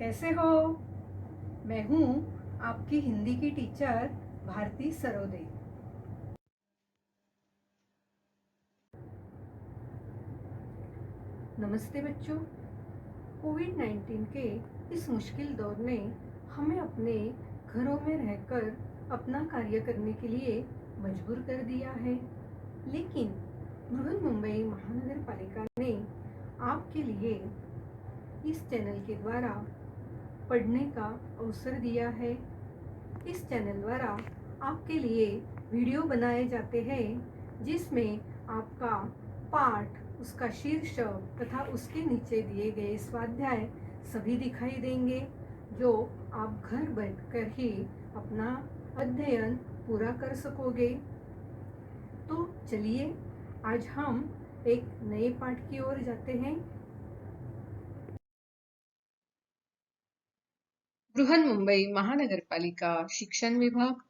कैसे हो? मैं हूँ आपकी हिंदी की टीचर भारती सरोदे। नमस्ते बच्चों। कोविड-19 के इस मुश्किल दौर ने हमें अपने घरों में रहकर अपना कार्य करने के लिए मजबूर कर दिया है, लेकिन बृहन्मुंबई महानगर पालिका ने आपके लिए इस चैनल के द्वारा पढ़ने का अवसर दिया है। इस चैनल द्वारा आपके लिए वीडियो बनाए जाते हैं जिसमें आपका पाठ, उसका शीर्षक तथा उसके नीचे दिए गए स्वाध्याय सभी दिखाई देंगे, जो आप घर बैठकर ही अपना अध्ययन पूरा कर सकोगे। तो चलिए आज हम एक नए पाठ की ओर जाते हैं। बृहन्मुंबई महानगरपालिका शिक्षण विभाग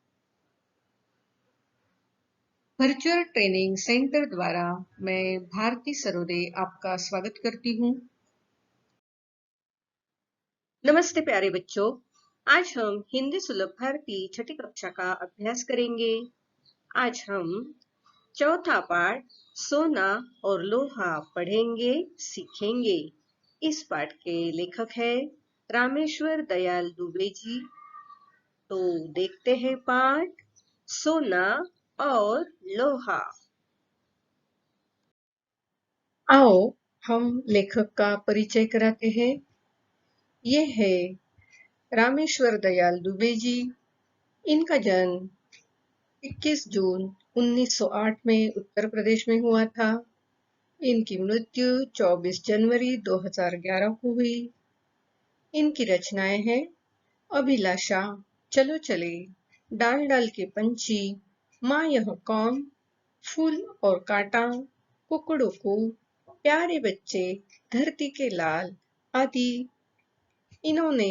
वर्चुअल ट्रेनिंग सेंटर द्वारा मैं भारती सरोदे आपका स्वागत करती हूँ। नमस्ते प्यारे बच्चों, आज हम हिंदी सुलभ भारती छठी कक्षा का अभ्यास करेंगे। आज हम चौथा पाठ सोना और लोहा पढ़ेंगे, सीखेंगे। इस पाठ के लेखक है रामेश्वर दयाल दुबे जी। तो देखते हैं पाठ सोना और लोहा। आओ हम लेखक का परिचय कराते हैं। ये है रामेश्वर दयाल दुबे जी। इनका जन्म 21 जून 1908 में उत्तर प्रदेश में हुआ था। इनकी मृत्यु 24 जनवरी 2011 को हुई। इनकी रचनाएं हैं अभिलाषा, चलो चले, डाल डाल के पंछी, माँ यह कौन, फूल और कांटा, कुकड़ों को, प्यारे बच्चे, धरती के लाल आदि। इन्होंने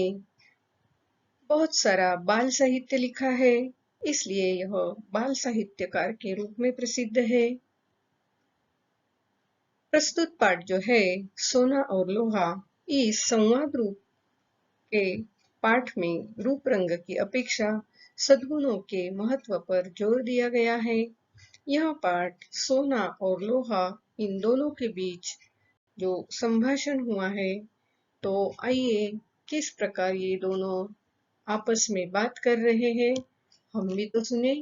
बहुत सारा बाल साहित्य लिखा है, इसलिए यह बाल साहित्यकार के रूप में प्रसिद्ध है। प्रस्तुत पाठ जो है सोना और लोहा, इस संवाद रूप के पाठ में रूप रंग की अपेक्षा सद्गुणों के महत्व पर जोर दिया गया है। यह पाठ सोना और लोहा इन दोनों के बीच जो संभाषण हुआ है, तो आइए किस प्रकार ये दोनों आपस में बात कर रहे हैं, हम भी तो सुने।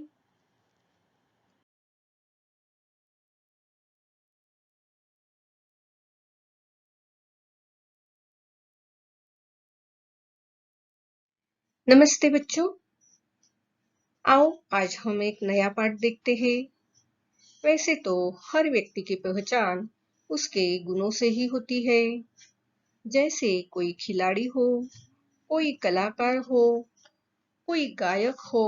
नमस्ते बच्चों, आओ आज हम एक नया पाठ देखते हैं। वैसे तो हर व्यक्ति की पहचान उसके गुणों से ही होती है। जैसे कोई खिलाड़ी हो, कोई कलाकार हो, कोई गायक हो,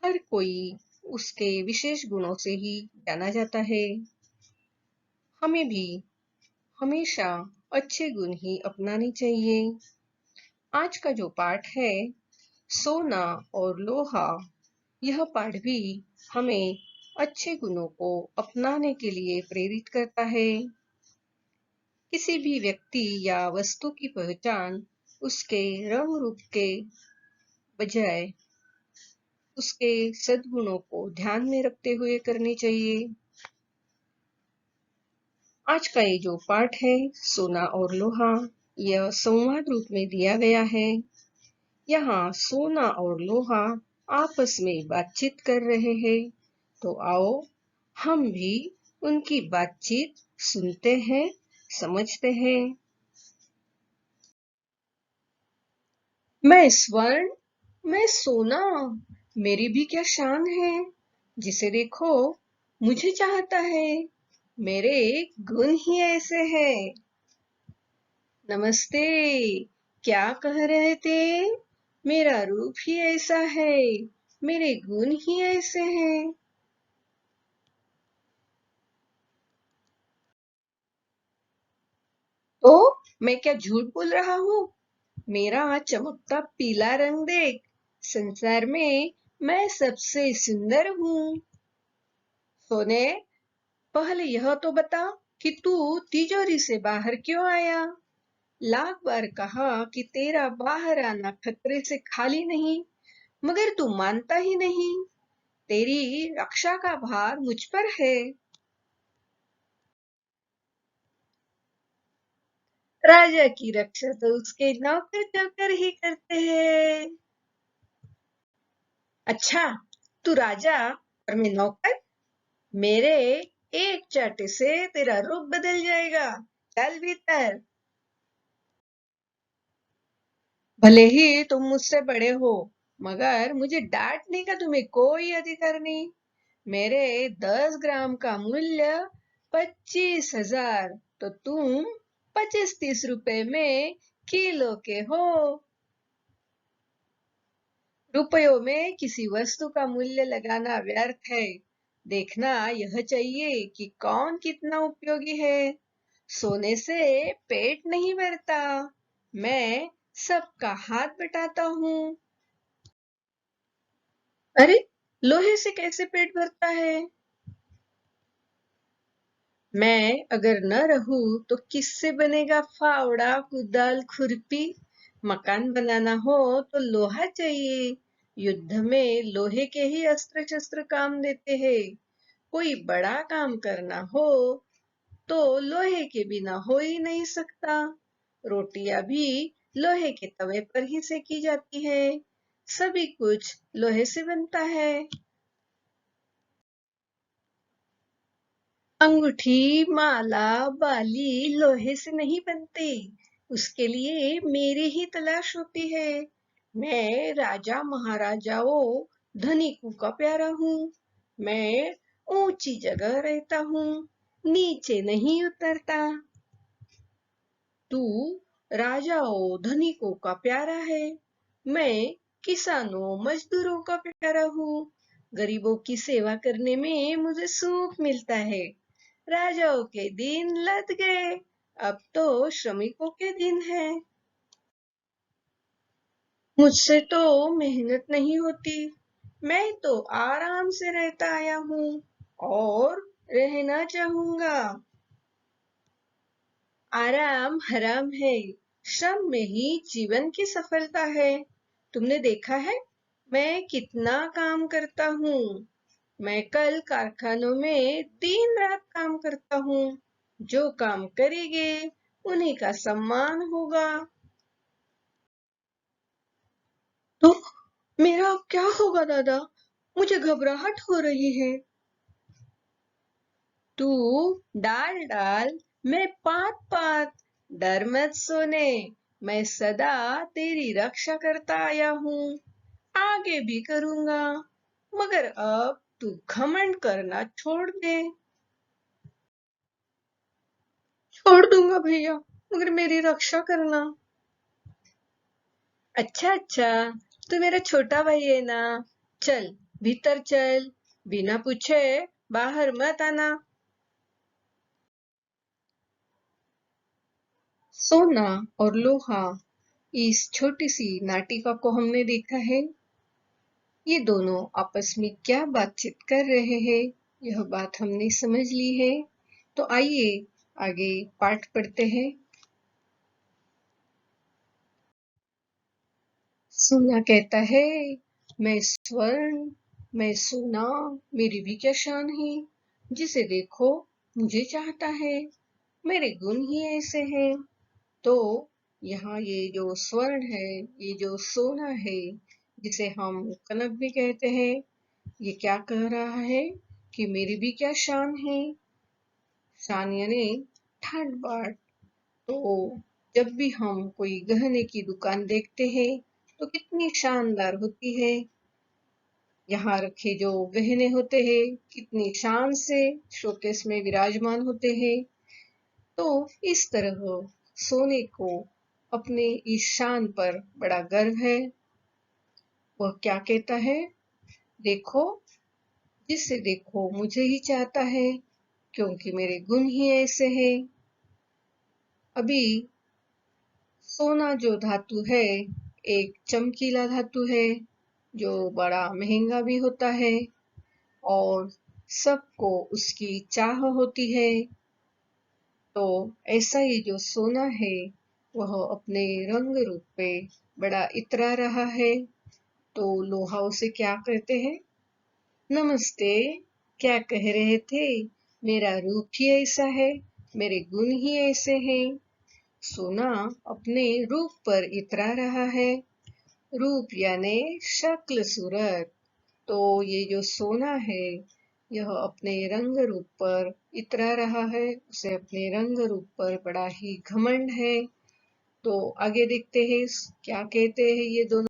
हर कोई उसके विशेष गुणों से ही जाना जाता है। हमें भी हमेशा अच्छे गुण ही अपनाने चाहिए। आज का जो पाठ है सोना और लोहा, यह पाठ भी हमें अच्छे गुणों को अपनाने के लिए प्रेरित करता है। किसी भी व्यक्ति या वस्तु की पहचान उसके रंग रूप के बजाय उसके सद्गुणों को ध्यान में रखते हुए करनी चाहिए। आज का ये जो पाठ है सोना और लोहा, यह संवाद रूप में दिया गया है। यहाँ सोना और लोहा आपस में बातचीत कर रहे हैं, तो आओ हम भी उनकी बातचीत सुनते हैं, समझते हैं। मैं स्वर्ण, मैं सोना, मेरी भी क्या शान है। जिसे देखो मुझे चाहता है, मेरे गुण ही ऐसे हैं। नमस्ते, क्या कह रहे थे? मेरा रूप ही ऐसा है, मेरे गुण ही ऐसे हैं। तो मैं क्या झूठ बोल रहा हूँ? मेरा चमकता पीला रंग देख, संसार में मैं सबसे सुंदर हूँ। सोने, पहले यह तो बता कि तू तिजोरी से बाहर क्यों आया? लाख बार कहा कि तेरा बाहर आना खतरे से खाली नहीं, मगर तू मानता ही नहीं। तेरी रक्षा का भार मुझ पर है। राजा की रक्षा तो उसके नौकर चाकर ही करते हैं। अच्छा, तू राजा और मैं नौकर? मेरे एक चाटे से तेरा रूप बदल जाएगा। चल भीतर। भले ही तुम मुझसे बड़े हो, मगर मुझे डांटने का तुम्हें कोई अधिकार नहीं। मेरे 10 ग्राम का मूल्य 25,000, तो तुम 25-30 रुपए में किलो के हो। रुपयों में किसी वस्तु का मूल्य लगाना व्यर्थ है। देखना यह चाहिए कि कौन कितना उपयोगी है। सोने से पेट नहीं भरता, मैं सबका हाथ बटाता हूँ। अरे, लोहे से कैसे पेट भरता है? मैं अगर न रहूं तो किससे बनेगा फावड़ा, कुदाल, खुरपी? मकान बनाना हो तो लोहा चाहिए। युद्ध में लोहे के ही अस्त्र शस्त्र काम देते हैं। कोई बड़ा काम करना हो तो लोहे के बिना हो ही नहीं सकता। रोटियां भी लोहे के तवे पर ही सेकी जाती है। सभी कुछ लोहे से बनता है। अंगूठी, माला, बाली लोहे से नहीं बनते। उसके लिए मेरी ही तलाश होती है। मैं राजा महाराजाओं, धनिकों का प्यारा हूँ। मैं ऊंची जगह रहता हूँ, नीचे नहीं उतरता। तू राजाओं, धनिकों का प्यारा है। मैं किसानों, मजदूरों का प्यारा हूँ। गरीबों की सेवा करने में मुझे सुख मिलता है। राजाओं के दिन लद गए, अब तो श्रमिकों के दिन है। मुझसे तो मेहनत नहीं होती। मैं तो आराम से रहता आया हूँ और रहना चाहूंगा। आराम हराम है, श्रम में ही जीवन की सफलता है। तुमने देखा है मैं कितना काम करता हूँ। मैं कल कारखानों में दिन रात काम करता हूँ। जो काम करेंगे उन्हीं का सम्मान होगा। तो मेरा अब क्या होगा दादा? मुझे घबराहट हो रही है। तू डाल डाल, मैं पात पात। डर मत सोने, मैं सदा तेरी रक्षा करता आया हूँ, आगे भी करूंगा। मगर अब तू घमंड करना छोड़ दे। छोड़ दूंगा भैया, मगर मेरी रक्षा करना। अच्छा अच्छा, तू मेरा छोटा भाई है ना? चल भीतर चल, बिना पूछे बाहर मत आना। सोना और लोहा, इस छोटी सी नाटिका को हमने देखा है। ये दोनों आपस में क्या बातचीत कर रहे हैं, यह बात हमने समझ ली है। तो आइए आगे पाठ पढ़ते हैं। सोना कहता है, मैं स्वर्ण, मैं सोना, मेरी भी क्या शान है। जिसे देखो मुझे चाहता है, मेरे गुण ही ऐसे हैं। तो यहाँ ये जो स्वर्ण है, ये जो सोना है, जिसे हम कनक भी कहते हैं, ये क्या कह रहा है कि मेरी भी क्या शान है। शान यानी ठाट बाट। तो जब भी हम कोई गहने की दुकान देखते हैं तो कितनी शानदार होती है। यहाँ रखे जो गहने होते हैं कितनी शान से शोकेस में विराजमान होते हैं। तो इस तरह सोने को अपने इस शान पर बड़ा गर्व है। वह क्या कहता है, देखो, जिससे देखो मुझे ही चाहता है, क्योंकि मेरे गुण ही ऐसे हैं। अभी सोना जो धातु है एक चमकीला धातु है, जो बड़ा महंगा भी होता है और सबको उसकी चाह होती है। तो ऐसा ही जो सोना है वह अपने रंग रूप पे बड़ा इतरा रहा है। तो लोहा उसे क्या कहते हैं? नमस्ते, क्या कह रहे थे? मेरा रूप ही ऐसा है, मेरे गुण ही ऐसे हैं। सोना अपने रूप पर इतरा रहा है। रूप यानी शक्ल सूरत। तो ये जो सोना है, यह अपने रंग रूप पर इतरा रहा है। उसे अपने रंग रूप पर बड़ा ही घमंड है। तो आगे देखते हैं क्या कहते हैं ये दोनों।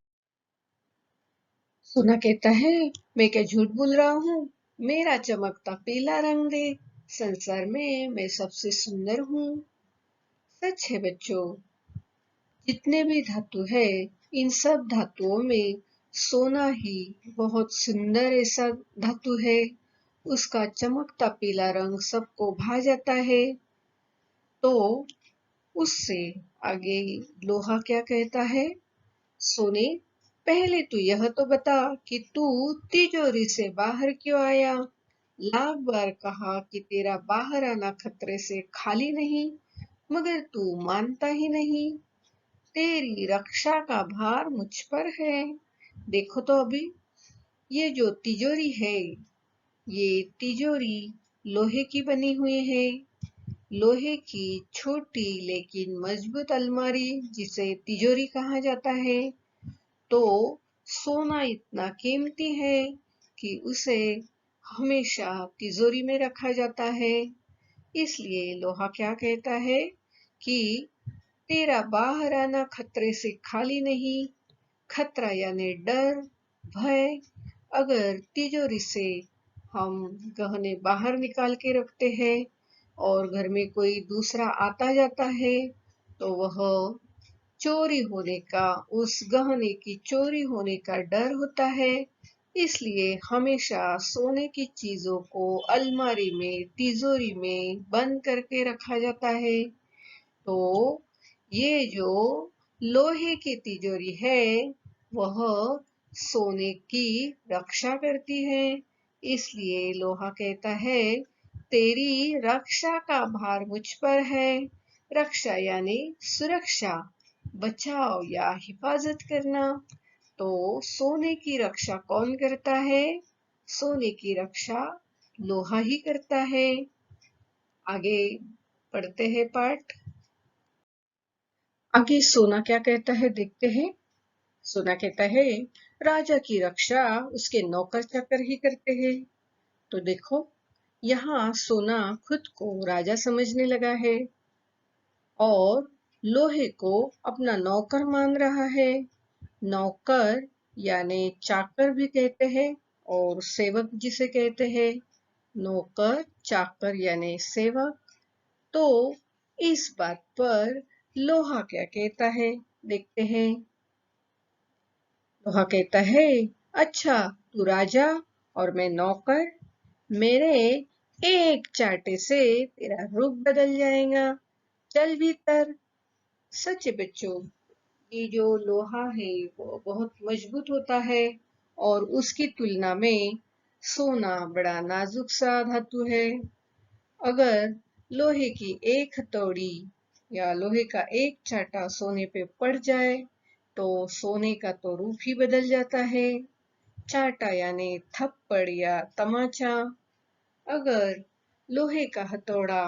सोना कहता है, मैं क्या झूठ बोल रहा हूँ? मेरा चमकता पीला रंग देख, संसार में मैं सबसे सुंदर हूँ। सच है बच्चों, जितने भी धातु है, इन सब धातुओं में सोना ही बहुत सुंदर ऐसा धातु है। उसका चमकता पीला रंग सबको भा जाता है। तो उससे आगे लोहा क्या कहता है? सोने, पहले तू यह तो बता कि तू तिजोरी से बाहर क्यों आया? लाख बार कहा कि तेरा बाहर आना खतरे से खाली नहीं, मगर तू मानता ही नहीं। तेरी रक्षा का भार मुझ पर है। देखो तो अभी, ये जो तिजोरी है, ये तिजोरी लोहे की बनी हुई है। लोहे की छोटी लेकिन मजबूत अलमारी, जिसे तिजोरी कहा जाता है। तो सोना इतना कीमती है कि उसे हमेशा तिजोरी में रखा जाता है। इसलिए लोहा क्या कहता है कि तेरा बाहर आना खतरे से खाली नहीं। खतरा यानी डर, भय। अगर तिजोरी से हम गहने बाहर निकाल के रखते हैं और घर में कोई दूसरा आता जाता है, तो वह चोरी होने का, उस गहने की चोरी होने का डर होता है। इसलिए हमेशा सोने की चीजों को अलमारी में, तिजोरी में बंद करके रखा जाता है। तो ये जो लोहे की तिजोरी है, वह सोने की रक्षा करती है। इसलिए लोहा कहता है, तेरी रक्षा का भार मुझ पर है। रक्षा यानी सुरक्षा, बचाव या हिफाजत करना। तो सोने की रक्षा कौन करता है? सोने की रक्षा लोहा ही करता है। आगे पढ़ते हैं पाठ। आगे सोना क्या कहता है देखते हैं। सोना कहता है, राजा की रक्षा उसके नौकर चाकर ही करते हैं। तो देखो, यहाँ सोना खुद को राजा समझने लगा है और लोहे को अपना नौकर मान रहा है। नौकर यानी चाकर भी कहते हैं और सेवक जिसे कहते हैं। नौकर, चाकर यानी सेवक। तो इस बात पर लोहा क्या कहता है देखते हैं। लोहा कहता है, अच्छा तू राजा और मैं नौकर, मेरे एक चाटे से तेरा रूप बदल जाएगा। चल भीतर। सच है बच्चों, ये जो लोहा है वो बहुत मजबूत होता है और उसकी तुलना में सोना बड़ा नाजुक सा धातु है। अगर लोहे की एक हथौड़ी या लोहे का एक चाटा सोने पे पड़ जाए, तो सोने का तो रूप ही बदल जाता है। चाटा यानी थप्पड़ या तमाचा। अगर लोहे का हथौड़ा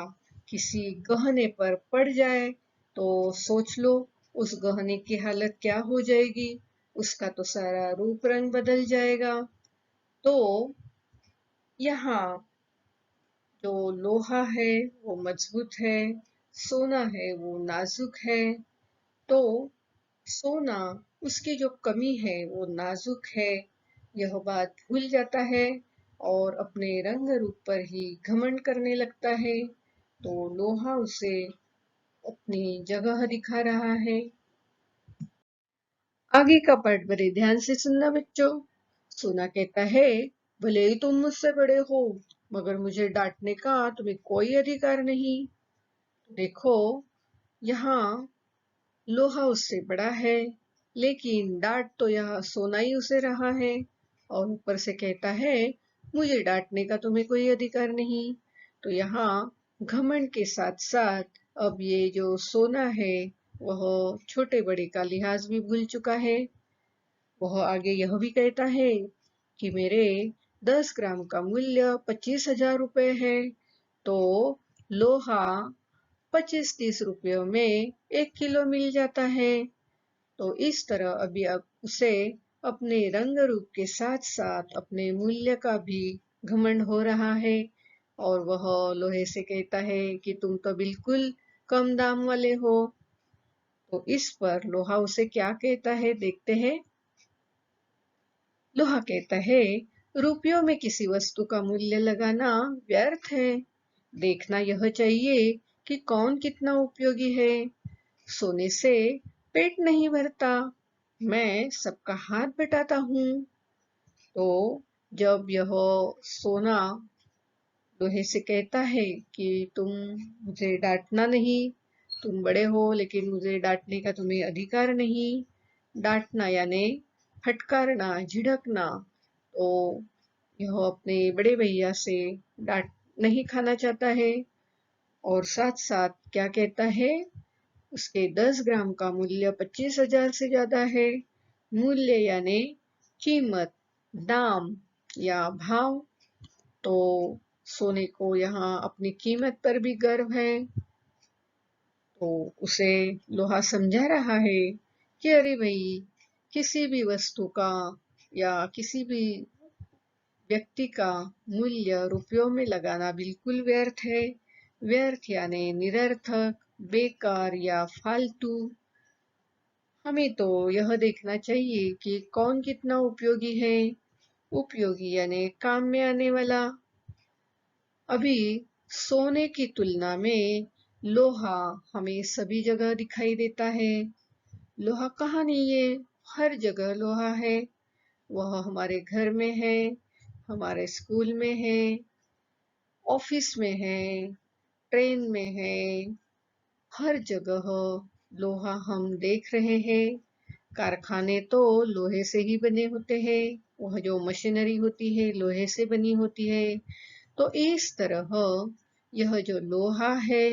किसी गहने पर पड़ जाए, तो सोच लो उस गहने की हालत क्या हो जाएगी। उसका तो सारा रूप रंग बदल जाएगा। तो यहाँ जो लोहा है वो मजबूत है, सोना है वो नाजुक है। तो सोना, उसकी जो कमी है वो नाजुक है, यह बात भूल जाता है और अपने रंग रूप पर ही घमंड करने लगता है। तो लोहा उसे अपनी जगह दिखा रहा है। आगे का पाठ बड़े ध्यान से सुनना बच्चों। सोना कहता है, भले ही तुम मुझसे बड़े हो, मगर मुझे डांटने का तुम्हें कोई अधिकार नहीं। देखो, यहाँ लोहा उससे बड़ा है, लेकिन डांट तो यह सोना ही उसे रहा है और ऊपर से कहता है, मुझे डांटने का तुम्हें कोई अधिकार नहीं। तो यहाँ घमंड के साथ साथ अब ये जो सोना है, वह छोटे बड़े का लिहाज भी भूल चुका है। वह आगे यह भी कहता है कि मेरे 10 ग्राम का मूल्य 25,000 रुपए है, तो लोहा 25-30 रुपयों में 1 किलो मिल जाता है। तो इस तरह अभी अब उसे अपने रंग रूप के साथ साथ अपने मूल्य का भी घमंड हो रहा है, और वह लोहे से कहता है कि तुम तो बिल्कुल कम दाम वाले हो। तो इस पर लोहा उसे क्या कहता है, देखते हैं। लोहा कहता है, रुपयों में किसी वस्तु का मूल्य लगाना व्यर्थ है। देखना यह चाहिए कि कौन कितना उपयोगी है। सोने से पेट नहीं भरता, मैं सबका हाथ बटाता हूँ। तो जब यह सोना लोहे से कहता है कि तुम मुझे डांटना नहीं, तुम बड़े हो लेकिन मुझे डांटने का तुम्हें अधिकार नहीं। डांटना यानी फटकारना, झिड़कना। तो यह अपने बड़े भैया से डांट नहीं खाना चाहता है। और साथ साथ क्या कहता है, उसके 10 ग्राम का मूल्य 25,000 से ज्यादा है। मूल्य यानी कीमत, दाम या भाव। तो सोने को यहाँ अपनी कीमत पर भी गर्व है। तो उसे लोहा समझा रहा है कि अरे भाई, किसी भी वस्तु का या किसी भी व्यक्ति का मूल्य रुपयों में लगाना बिल्कुल व्यर्थ है। व्यर्थ यानी निरर्थक, बेकार या फालतू। हमें तो यह देखना चाहिए कि कौन कितना उपयोगी है। उपयोगी यानी काम में आने वाला। अभी सोने की तुलना में लोहा हमें सभी जगह दिखाई देता है। लोहा कहाँ नहीं है? हर जगह लोहा है। वह हमारे घर में है, हमारे स्कूल में है, ऑफिस में है, ट्रेन में है। हर जगह लोहा हम देख रहे हैं। कारखाने तो लोहे से ही बने होते हैं। वह जो मशीनरी होती है लोहे से बनी होती है। तो इस तरह यह जो लोहा है,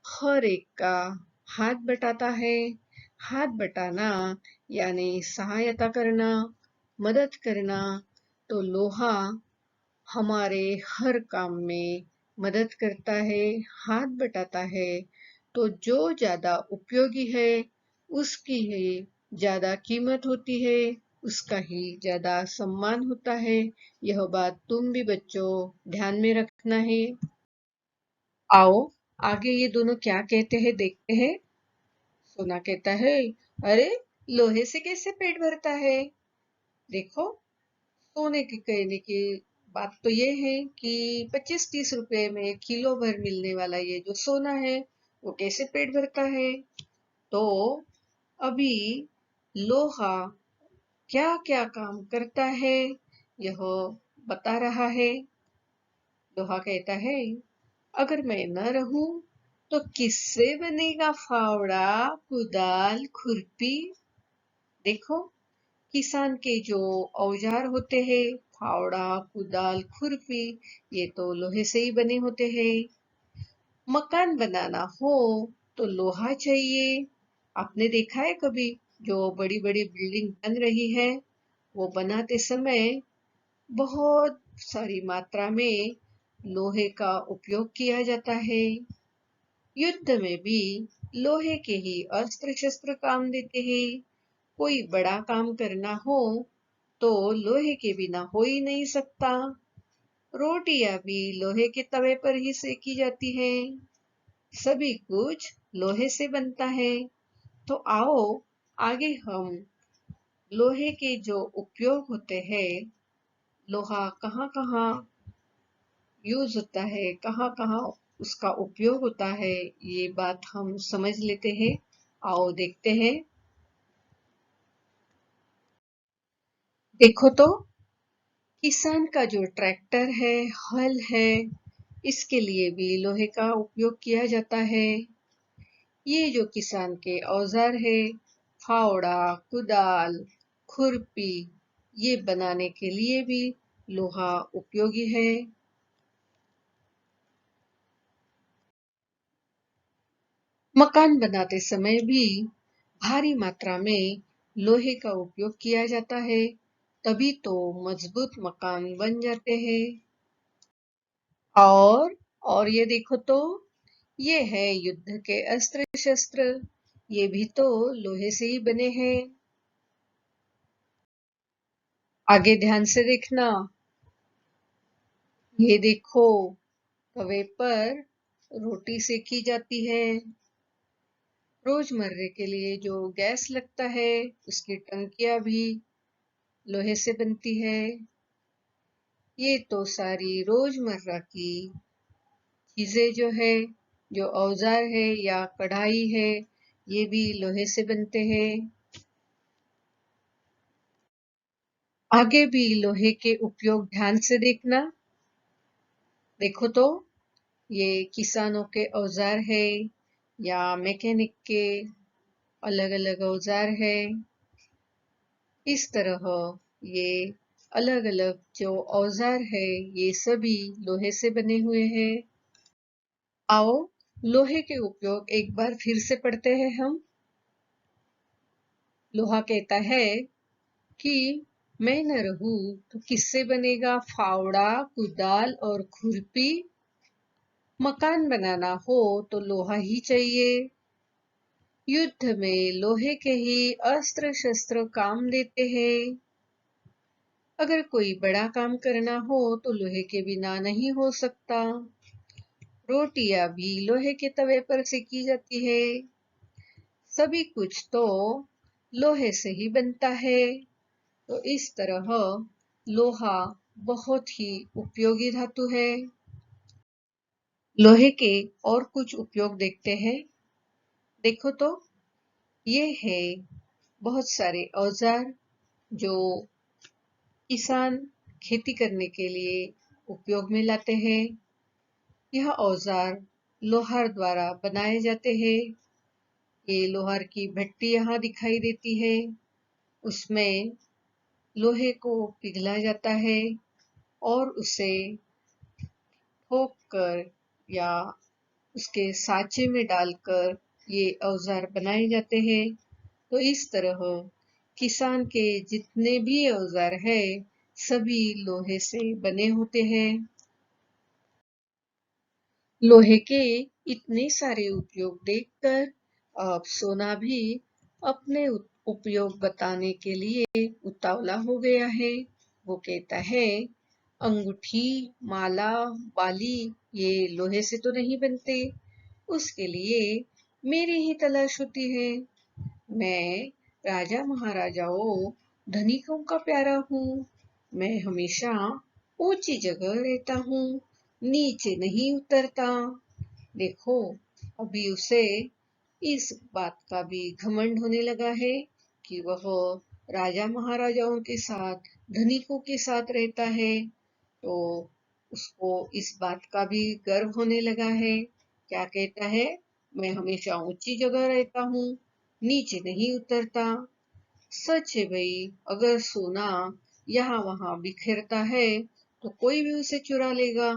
हर एक का हाथ बटाता है। हाथ बटाना यानी सहायता करना, मदद करना। तो लोहा हमारे हर काम में मदद करता है, हाथ बटाता है। तो जो ज्यादा उपयोगी है उसकी ही ज्यादा कीमत होती है, उसका ही ज्यादा सम्मान होता है। यह बात तुम भी बच्चों ध्यान में रखना है। आओ आगे ये दोनों क्या कहते हैं, देखते हैं। सोना कहता है, अरे लोहे से कैसे पेट भरता है? देखो, सोने के कहने की बात तो ये है कि 25-30 रुपए में किलो भर मिलने वाला ये जो सोना है वो कैसे पेट भरता है। तो अभी लोहा क्या क्या काम करता है यह बता रहा है। लोहा कहता है, अगर मैं न रहूं तो किससे बनेगा फावड़ा, कुदाल, खुरपी? देखो, किसान के जो औजार होते हैं, फावड़ा, कुदाल, खुरपी, ये तो लोहे से ही बने होते हैं। मकान बनाना हो तो लोहा चाहिए। आपने देखा है कभी जो बड़ी बड़ी बिल्डिंग बन रही है, वो बनाते समय बहुत सारी मात्रा में लोहे का उपयोग किया जाता है। युद्ध में भी लोहे के ही अस्त्र शस्त्र काम देते हैं। कोई बड़ा काम करना हो तो लोहे के बिना हो ही नहीं सकता। रोटियां भी लोहे के तवे पर ही सेकी जाती है। सभी कुछ लोहे से बनता है। तो आओ आगे हम लोहे के जो उपयोग होते हैं, लोहा कहाँ कहाँ यूज होता है, कहाँ कहाँ उसका उपयोग होता है, ये बात हम समझ लेते हैं। आओ देखते हैं। देखो तो, किसान का जो ट्रैक्टर है, हल है, इसके लिए भी लोहे का उपयोग किया जाता है। ये जो किसान के औजार है, फावड़ा, कुदाल, खुरपी, ये बनाने के लिए भी लोहा उपयोगी है। मकान बनाते समय भी भारी मात्रा में लोहे का उपयोग किया जाता है, तभी तो मजबूत मकान बन जाते हैं। और ये देखो तो, ये है युद्ध के अस्त्र शस्त्र, ये भी तो लोहे से ही बने हैं। आगे ध्यान से देखना, ये देखो, तवे पर रोटी सेकी जाती है। रोजमर्रे के लिए जो गैस लगता है, उसकी टंकियां भी लोहे से बनती है। ये तो सारी रोजमर्रा की चीजें जो औजार है या कढ़ाई है, ये भी लोहे से बनते हैं। आगे भी लोहे के उपयोग ध्यान से देखना। देखो तो, ये किसानों के औजार है या मैकेनिक के अलग अलग औजार है। इस तरह ये अलग अलग जो औजार है, ये सभी लोहे से बने हुए हैं। आओ लोहे के उपयोग एक बार फिर से पढ़ते हैं हम। लोहा कहता है कि मैं न रहूं तो किससे बनेगा फावड़ा, कुदाल और खुरपी। मकान बनाना हो तो लोहा ही चाहिए। युद्ध में लोहे के ही अस्त्र शस्त्र काम देते हैं। अगर कोई बड़ा काम करना हो तो लोहे के बिना नहीं हो सकता। रोटियां भी लोहे के तवे पर सेकी जाती है। सभी कुछ तो लोहे से ही बनता है। तो इस तरह लोहा बहुत ही उपयोगी धातु है। लोहे के और कुछ उपयोग देखते हैं। देखो तो, ये है बहुत सारे औजार जो किसान खेती करने के लिए उपयोग में लाते हैं। यह औजार लोहार द्वारा बनाए जाते हैं। ये लोहार की भट्टी यहाँ दिखाई देती है। उसमें लोहे को पिघला जाता है और उसे ठोक कर या उसके साँचे में डालकर ये औजार बनाए जाते हैं। तो इस तरह किसान के जितने भी औजार है, सभी लोहे से बने होते हैं। लोहे के इतने सारे उपयोग देखकर अब सोना भी अपने उपयोग बताने के लिए उतावला हो गया है। वो कहता है, अंगूठी, माला, बाली ये लोहे से तो नहीं बनते, उसके लिए मेरी ही तलाश होती है। मैं राजा महाराजाओं धनिकों का प्यारा हूँ। मैं हमेशा ऊंची जगह रहता हूँ, नीचे नहीं उतरता। देखो, अभी उसे इस बात का भी घमंड होने लगा है कि वह राजा महाराजाओं के साथ, धनिकों के साथ रहता है। तो उसको इस बात का भी गर्व होने लगा है। क्या कहता है? मैं हमेशा ऊंची जगह रहता हूँ, नीचे नहीं उतरता। सच है भाई, अगर सोना यहाँ वहां बिखरता है तो कोई भी उसे चुरा लेगा।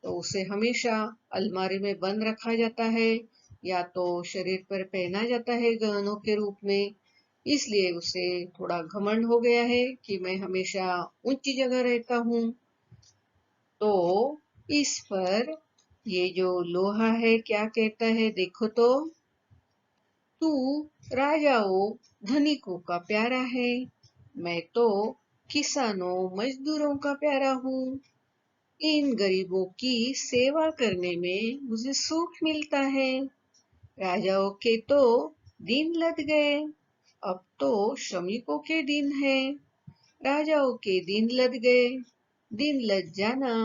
तो उसे हमेशा अलमारी में बंद रखा जाता है या तो शरीर पर पहना जाता है गहनों के रूप में। इसलिए उसे थोड़ा घमंड हो गया है कि मैं हमेशा ऊंची जगह रहता हूँ। तो इस पर ये जो लोहा है क्या कहता है, देखो तो, तू राजाओं धनिकों का प्यारा है, मैं तो किसानों मजदूरों का प्यारा हूँ। इन गरीबों की सेवा करने में मुझे सुख मिलता है। राजाओं के तो दिन लद गए, अब तो श्रमिकों के दिन है। राजाओं के दिन लद गए, दिन लद जाना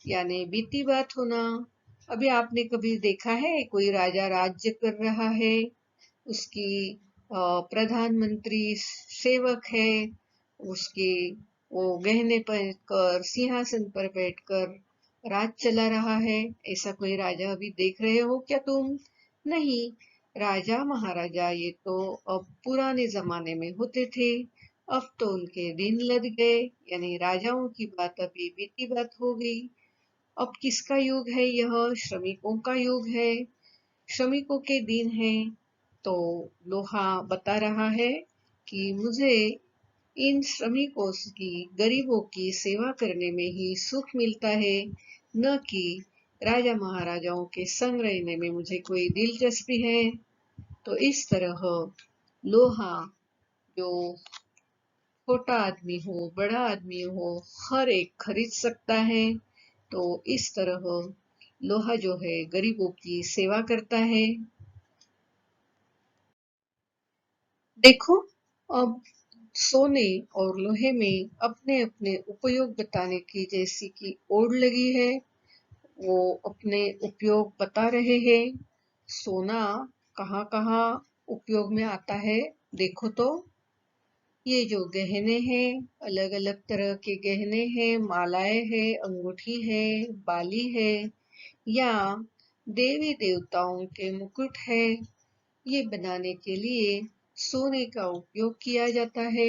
यानी बीती बात होना। अभी आपने कभी देखा है कोई राजा राज्य कर रहा है, उसकी प्रधानमंत्री सेवक है, उसके वो गहने पहनकर सिंहासन पर बैठकर राज चला रहा है? ऐसा कोई राजा अभी देख रहे हो क्या तुम? नहीं। राजा महाराजा ये तो अब पुराने जमाने में होते थे, अब तो उनके दिन लद गए, यानी राजाओं की बात अभी बीती बात हो गई। अब किसका युग है? यह श्रमिकों का युग है। श्रमिकों के दिन है, तो लोहा बता रहा है कि मुझे इन श्रमिकों की, गरीबों की सेवा करने में ही सुख मिलता है, न कि राजा महाराजाओं के संग रहने में मुझे कोई दिलचस्पी है। तो इस तरह लोहा, जो छोटा आदमी हो, बड़ा आदमी हो, हर एक खरीद सकता है। तो इस तरह लोहा जो है गरीबों की सेवा करता है। देखो, अब सोने और लोहे में अपने अपने उपयोग बताने की जैसी कि ओड़ लगी है, वो अपने उपयोग बता रहे हैं। सोना कहाँ कहाँ उपयोग में आता है, देखो तो। ये जो गहने हैं, अलग अलग तरह के गहने हैं, मालाएं हैं, अंगूठी है, बाली है, या देवी देवताओं के मुकुट है, ये बनाने के लिए सोने का उपयोग किया जाता है।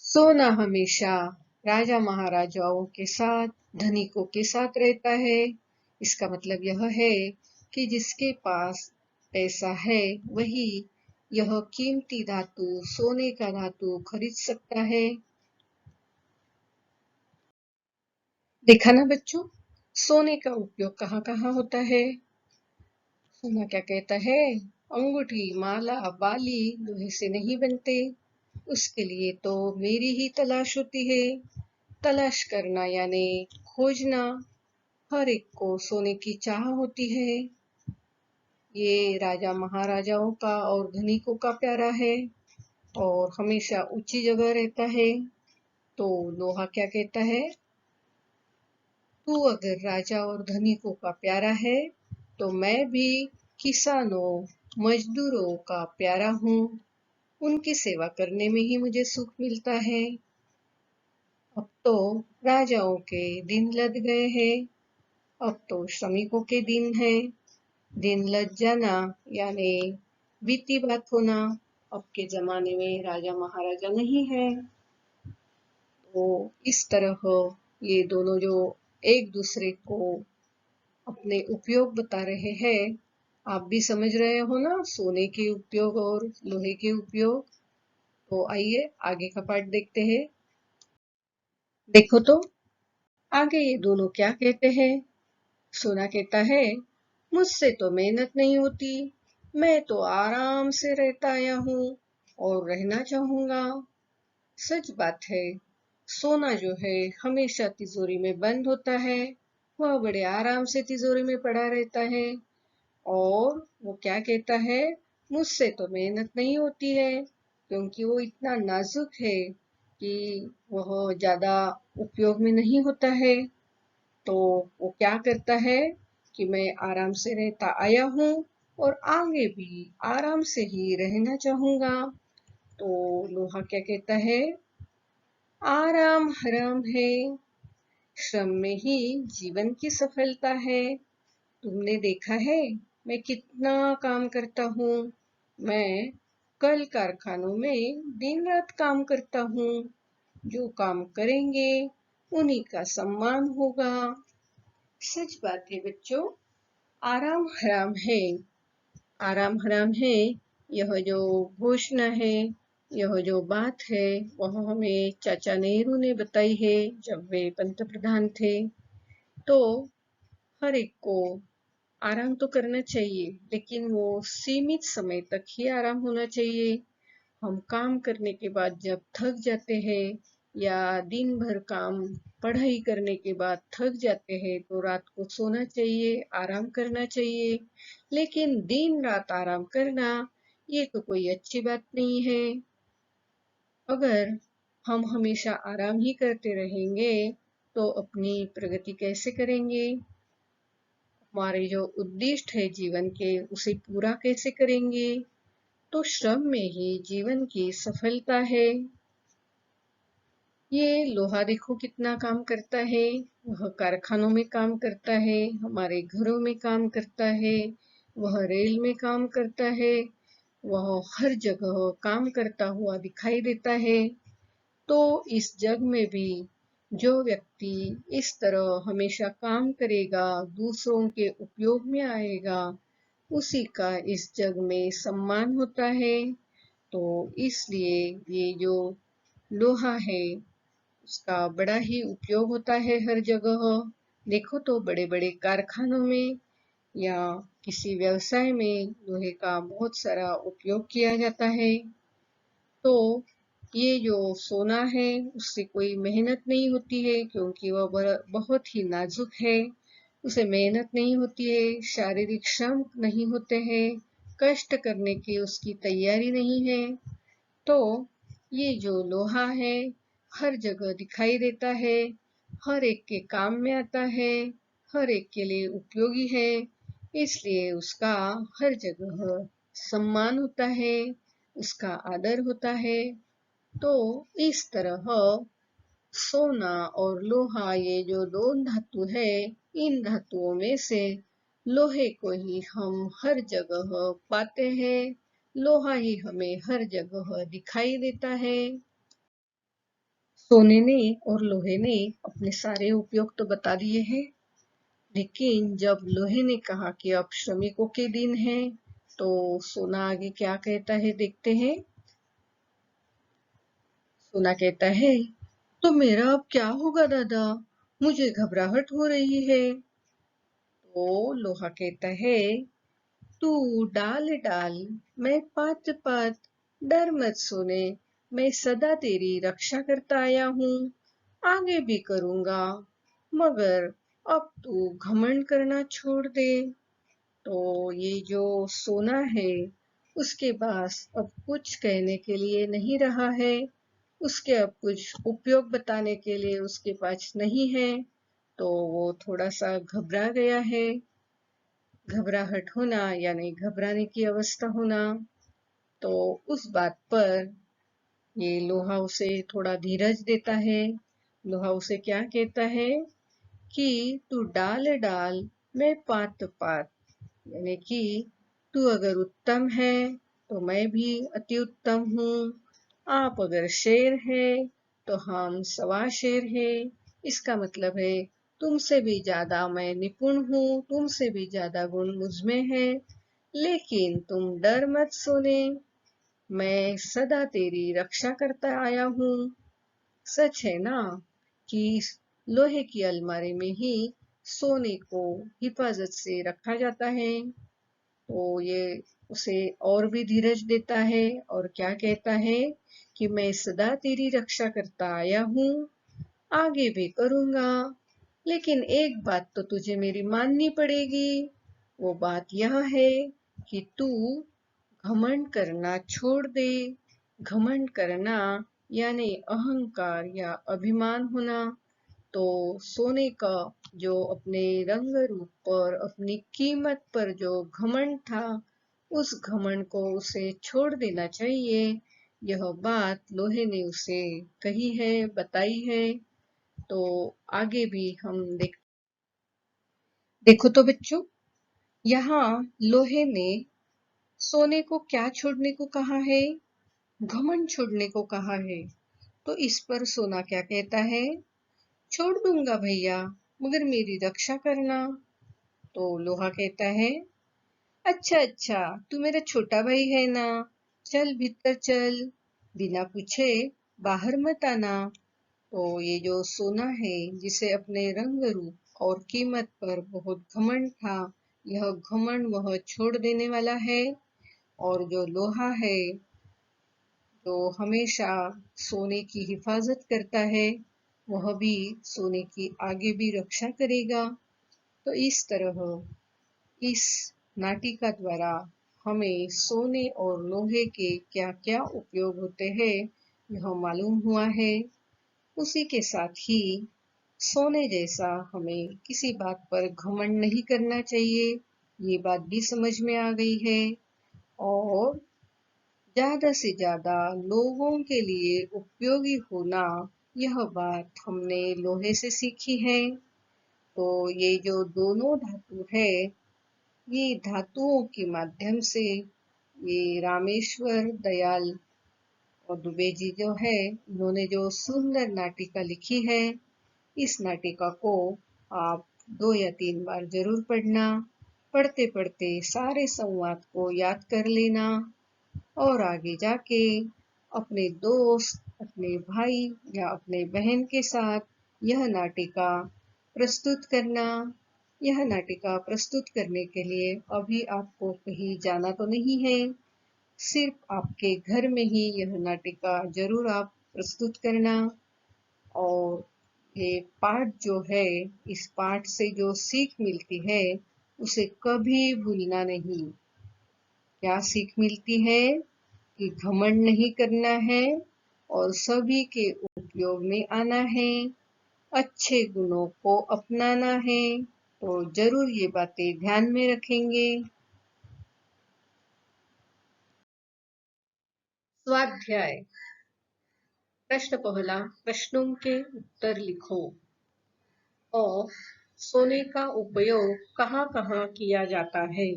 सोना हमेशा राजा महाराजाओं के साथ, धनिकों के साथ रहता है। इसका मतलब यह है कि जिसके पास पैसा है वही यह कीमती धातु, सोने का धातु खरीद सकता है। देखा ना बच्चों, सोने का उपयोग कहाँ कहाँ होता है। सोना क्या कहता है, अंगूठी, माला, बाली लोहे से नहीं बनते, उसके लिए तो मेरी ही तलाश होती है। तलाश करना यानी खोजना, हर एक को सोने की चाह होती है। ये राजा महाराजाओं का और धनिकों का प्यारा है और हमेशा ऊंची जगह रहता है। तो लोहा क्या कहता है, तू अगर राजा और धनिकों का प्यारा है तो मैं भी किसानों, मजदूरों का प्यारा हूँ। उनकी सेवा करने में ही मुझे सुख मिलता है। अब तो राजाओं के दिन लद गए हैं, अब तो श्रमिकों के दिन है। दिन लद जाना यानी बीती बात होना। अब के जमाने में राजा महाराजा नहीं है। तो इस तरह ये दोनों जो एक दूसरे को अपने उपयोग बता रहे हैं, आप भी समझ रहे हो ना, सोने के उपयोग और लोहे के उपयोग। तो आइए आगे का पार्ट देखते हैं। देखो तो, आगे ये दोनों क्या कहते हैं। सोना कहता है, मुझसे तो मेहनत नहीं होती, मैं तो आराम से रहता आया हूँ और रहना चाहूंगा। सच बात है, सोना जो है हमेशा तिजोरी में बंद होता है, वह बड़े आराम से तिजोरी में पड़ा रहता है। और वो क्या कहता है, मुझसे तो मेहनत नहीं होती है, क्योंकि वो इतना नाजुक है कि वह ज्यादा उपयोग में नहीं होता है। तो वो क्या करता है कि मैं आराम से रहता आया हूँ और आगे भी आराम से ही रहना चाहूंगा। तो लोहा क्या कहता है, आराम हराम है, श्रम में ही जीवन की सफलता है। तुमने देखा है मैं कितना काम करता हूँ। मैं कल कारखानों में दिन रात काम करता हूँ। जो काम करेंगे उन्हीं का सम्मान होगा। सच बात है बच्चों, आराम हराम है। आराम हराम है, यह जो घोषणा है, यह जो बात है, वह हमें चाचा नेहरू ने बताई है जब वे पंत प्रधान थे। तो हर एक को आराम तो करना चाहिए, लेकिन वो सीमित समय तक ही आराम होना चाहिए। हम काम करने के बाद जब थक जाते हैं या दिन भर काम, पढ़ाई करने के बाद थक जाते हैं तो रात को सोना चाहिए, आराम करना चाहिए। लेकिन दिन रात आराम करना ये तो कोई अच्छी बात नहीं है। अगर हम हमेशा आराम ही करते रहेंगे तो अपनी प्रगति कैसे करेंगे, हमारे जो उद्दिष्ट है जीवन के उसे पूरा कैसे करेंगे। तो श्रम में ही जीवन की सफलता है। ये लोहा देखो कितना काम करता है, वह कारखानों में काम करता है, हमारे घरों में काम करता है, वह रेल में काम करता है, वह हर जगह काम करता हुआ दिखाई देता है। तो इस जग में भी जो व्यक्ति इस तरह हमेशा काम करेगा, दूसरों के उपयोग में आएगा, उसी का इस जग में सम्मान होता है। तो इसलिए ये जो लोहा है उसका बड़ा ही उपयोग होता है हर जगह। देखो तो बड़े बड़े कारखानों में या किसी व्यवसाय में लोहे का बहुत सारा उपयोग किया जाता है। तो ये जो सोना है उससे कोई मेहनत नहीं होती है, क्योंकि वह बहुत ही नाजुक है। उसे मेहनत नहीं होती है, शारीरिक श्रम नहीं होते हैं, कष्ट करने की उसकी तैयारी नहीं है। तो ये जो लोहा है हर जगह दिखाई देता है, हर एक के काम में आता है, हर एक के लिए उपयोगी है, इसलिए उसका हर जगह सम्मान होता है, उसका आदर होता है। तो इस तरह सोना और लोहा ये जो दो धातु है, इन धातुओं में से लोहे को ही हम हर जगह पाते हैं। लोहा ही हमें हर जगह दिखाई देता है। सोने ने और लोहे ने अपने सारे उपयोग तो बता दिए हैं, लेकिन जब लोहे ने कहा कि अब श्रमिकों के दिन है, तो सोना आगे क्या कहता है देखते हैं। सोना कहता है, तो मेरा अब क्या होगा दादा, मुझे घबराहट हो रही है। तो लोहा कहता है, तू डाल डाल, मैं पात पात, डर मत सोने, मैं सदा तेरी रक्षा करता आया हूँ, आगे भी करूंगा, मगर अब तू घमंड करना छोड़ दे। तो ये जो सोना है उसके पास अब कुछ कहने के लिए नहीं रहा है, उसके अब कुछ उपयोग बताने के लिए उसके पास नहीं है। तो वो थोड़ा सा घबरा गया है। घबराहट होना यानी घबराने की अवस्था होना। तो उस बात पर ये लोहा उसे थोड़ा धीरज देता है। लोहा उसे क्या कहता है कि तू डाल डाल, मैं पात पात, यानी कि तू अगर उत्तम है तो मैं भी अति उत्तम हूँ। आप अगर शेर है तो हम सवा शेर है। इसका मतलब है तुमसे भी ज्यादा मैं निपुण हूँ, तुमसे भी ज्यादा गुण मुझमें है, लेकिन तुम डर मत सोने, मैं सदा तेरी रक्षा करता आया हूँ। सच है ना कि लोहे की अलमारी में ही सोने को हिफाजत से रखा जाता है। तो ये उसे और भी धीरज देता है और क्या कहता है कि मैं सदा तेरी रक्षा करता आया हूँ, आगे भी करूंगा, लेकिन एक बात तो तुझे मेरी माननी पड़ेगी। वो बात यह है कि तू घमंड करना छोड़ दे। घमंड करना यानी अहंकार या अभिमान होना। तो सोने का जो अपने रंग रूप पर, अपनी कीमत पर जो घमंड था, उस घमंड को उसे छोड़ देना चाहिए। यह बात लोहे ने उसे कही है, बताई है। तो आगे भी हम देखो तो बच्चों, यहाँ लोहे ने सोने को क्या छोड़ने को कहा है? घमंड छोड़ने को कहा है। तो इस पर सोना क्या कहता है? छोड़ दूंगा भैया, मगर मेरी रक्षा करना। तो लोहा कहता है, अच्छा अच्छा, तू मेरा छोटा भाई है ना, चल भीतर चल, बिना पूछे बाहर मत आना। तो ये जो सोना है, जिसे अपने रंग रूप और कीमत पर बहुत घमंड था, यह घमंड वह छोड़ देने वाला है। और जो लोहा है, जो हमेशा सोने की हिफाजत करता है, वह भी सोने की आगे भी रक्षा करेगा। तो इस तरह इस नाटिका द्वारा हमें सोने और लोहे के क्या क्या उपयोग होते हैं यह मालूम हुआ है। उसी के साथ ही सोने जैसा हमें किसी बात पर घमंड नहीं करना चाहिए, ये बात भी समझ में आ गई है। और ज्यादा से ज्यादा लोगों के लिए उपयोगी होना, यह बात हमने लोहे से सीखी है। तो ये जो दोनों धातु है, ये धातुओं के माध्यम से ये रामेश्वर दयाल और दुबे जी जो है, उन्होंने जो सुंदर नाटिका लिखी है, इस नाटिका को आप 2 या 3 बार जरूर पढ़ना। पढ़ते पढ़ते सारे संवाद को याद कर लेना और आगे जाके अपने दोस्त, अपने भाई या अपने बहन के साथ यह नाटिका प्रस्तुत करना। यह नाटिका प्रस्तुत करने के लिए अभी आपको कहीं जाना तो नहीं है, सिर्फ आपके घर में ही यह नाटिका जरूर आप प्रस्तुत करना। और ये पाठ जो है, इस पाठ से जो सीख मिलती है उसे कभी भूलना नहीं। क्या सीख मिलती है? कि घमंड नहीं करना है और सभी के उपयोग में आना है, अच्छे गुणों को अपनाना है। तो जरूर ये बातें ध्यान में रखेंगे। स्वाध्याय प्रश्न पहला, प्रश्नों के उत्तर लिखो। और सोने का उपयोग कहाँ कहाँ किया जाता है?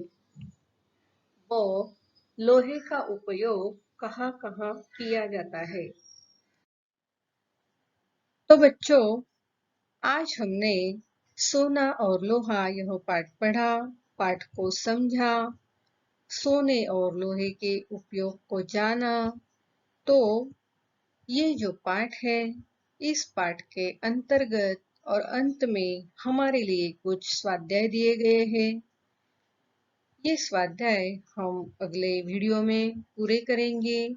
और लोहे का उपयोग कहाँ कहाँ किया जाता है? तो बच्चों, आज हमने सोना और लोहा यह पाठ पढ़ा, पाठ को समझा, सोने और लोहे के उपयोग को जाना। तो ये जो पाठ है, इस पाठ के अंतर्गत और अंत में हमारे लिए कुछ स्वाध्याय दिए गए हैं। ये स्वाध्याय हम अगले वीडियो में पूरे करेंगे।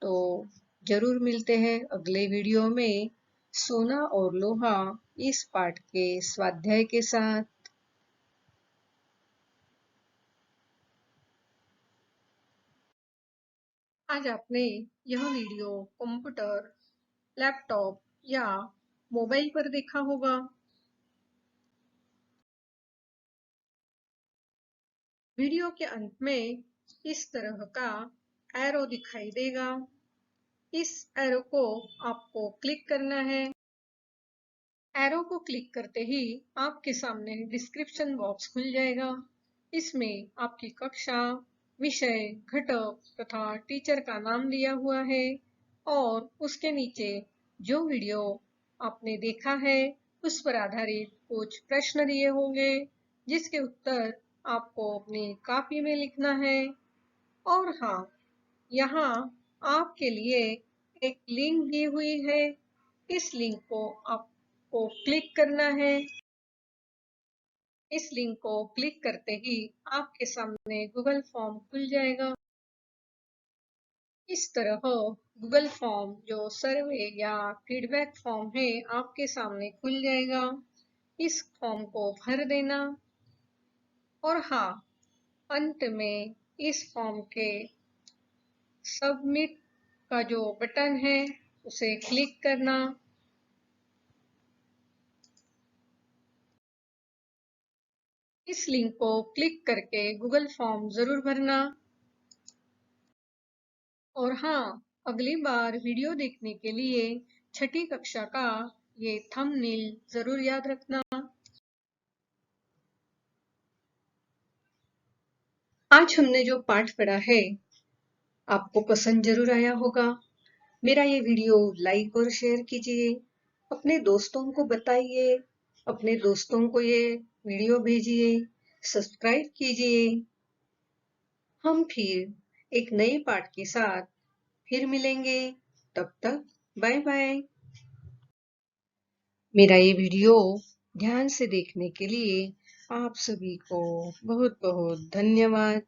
तो जरूर मिलते हैं अगले वीडियो में सोना और लोहा इस पाठ के स्वाध्याय के साथ। आज आपने यह वीडियो कंप्यूटर, लैपटॉप या मोबाइल पर देखा होगा। वीडियो के अंत में इस तरह का एरो दिखाई देगा। इस एरो को आपको क्लिक करना है। एरो को क्लिक करते ही आपके सामने डिस्क्रिप्शन बॉक्स खुल जाएगा। इसमें आपकी कक्षा, विषय, घटक तथा टीचर का नाम दिया हुआ है और उसके नीचे जो वीडियो आपने देखा है उस पर आधारित कुछ प्रश्न दिए होंगे, जिसके उत्तर आपको अपनी कॉपी में लिखना है। और हाँ, यहाँ आपके लिए एक लिंक दी हुई है। इस लिंक को आपको क्लिक करना है। इस लिंक को क्लिक करते ही आपके सामने गूगल फॉर्म खुल जाएगा। इस तरह गूगल फॉर्म जो सर्वे या फीडबैक फॉर्म है आपके सामने खुल जाएगा। इस फॉर्म को भर देना और हाँ, अंत में इस फॉर्म के सबमिट का जो बटन है उसे क्लिक करना। इस लिंक को क्लिक करके गूगल फॉर्म जरूर भरना। और हाँ, अगली बार वीडियो देखने के लिए छठी कक्षा का ये थंबनेल जरूर याद रखना। आज हमने जो पाठ पढ़ा है आपको पसंद जरूर आया होगा। मेरा ये वीडियो लाइक और शेयर कीजिए, अपने दोस्तों को बताइए, अपने दोस्तों को ये वीडियो भेजिए, सब्सक्राइब कीजिए। हम फिर एक नए पाठ के साथ फिर मिलेंगे। तब तक बाय बाय। मेरा ये वीडियो ध्यान से देखने के लिए आप सभी को बहुत बहुत धन्यवाद।